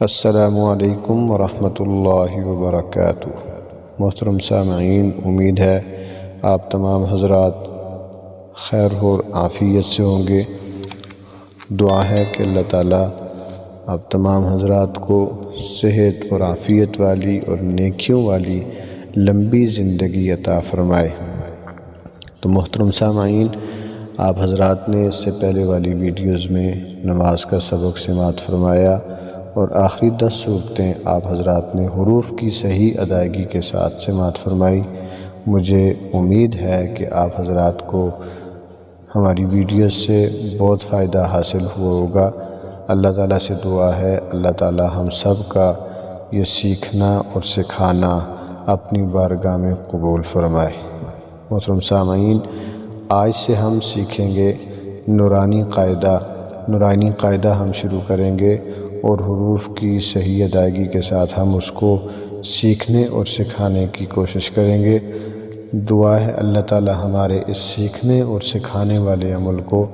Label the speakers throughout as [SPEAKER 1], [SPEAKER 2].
[SPEAKER 1] السلام علیکم ورحمۃ اللہ وبرکاتہ۔ محترم سامعین، امید ہے آپ تمام حضرات خیر اور عافیت سے ہوں گے۔ دعا ہے کہ اللہ تعالیٰ آپ تمام حضرات کو صحت اور عافیت والی اور نیکیوں والی لمبی زندگی عطا فرمائے۔ تو محترم سامعین، آپ حضرات نے اس سے پہلے والی ویڈیوز میں نماز کا سبق سماعت فرمایا اور آخری 10 صورتیں آپ حضرات نے حروف کی صحیح ادائیگی کے ساتھ سماعت فرمائی۔ مجھے امید ہے کہ آپ حضرات کو ہماری ویڈیوز سے بہت فائدہ حاصل ہوا ہوگا۔ اللہ تعالیٰ سے دعا ہے اللہ تعالیٰ ہم سب کا یہ سیکھنا اور سکھانا اپنی بارگاہ میں قبول فرمائے۔ محترم سامعین، آج سے ہم سیکھیں گے نورانی قاعدہ۔ نورانی قاعدہ ہم شروع کریں گے اور حروف کی صحیح ادائیگی کے ساتھ ہم اس کو سیکھنے اور سکھانے کی کوشش کریں گے۔ دعا ہے اللہ تعالی ہمارے اس سیکھنے اور سکھانے والے عمل کو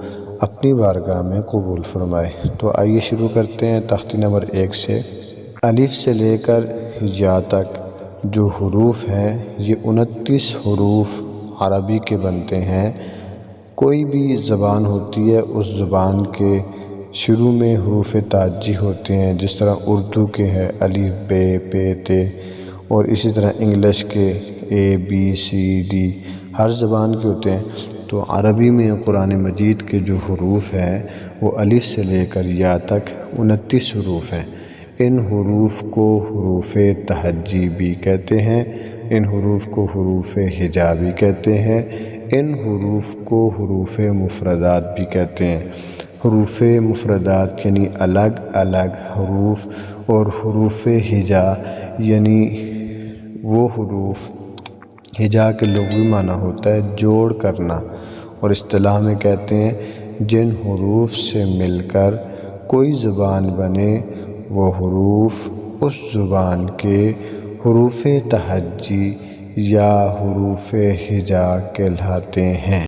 [SPEAKER 1] اپنی بارگاہ میں قبول فرمائے۔ تو آئیے شروع کرتے ہیں تختی نمبر 1 سے۔ الف سے لے کر یا تک جو حروف ہیں یہ 29 حروف عربی کے بنتے ہیں۔ کوئی بھی زبان ہوتی ہے اس زبان کے شروع میں حروف تاجی ہوتے ہیں، جس طرح اردو کے ہے الف ب پ ت، اور اسی طرح انگلش کے اے بی سی ڈی، ہر زبان کے ہوتے ہیں۔ تو عربی میں قرآن مجید کے جو حروف ہیں وہ الف سے لے کر یا تک 29 حروف ہیں۔ ان حروف کو حروف تہجی بھی کہتے ہیں، ان حروف کو حروف ہجا بھی کہتے ہیں، ان حروف کو حروف مفردات بھی کہتے ہیں۔ حروف مفردات یعنی الگ الگ حروف، اور حروف ہجا یعنی وہ حروف، ہجا کے لغوی معنی ہوتا ہے جوڑ کرنا، اور اصطلاح میں کہتے ہیں جن حروف سے مل کر کوئی زبان بنے وہ حروف اس زبان کے حروف تہجی یا حروف ہجا کہلاتے ہیں۔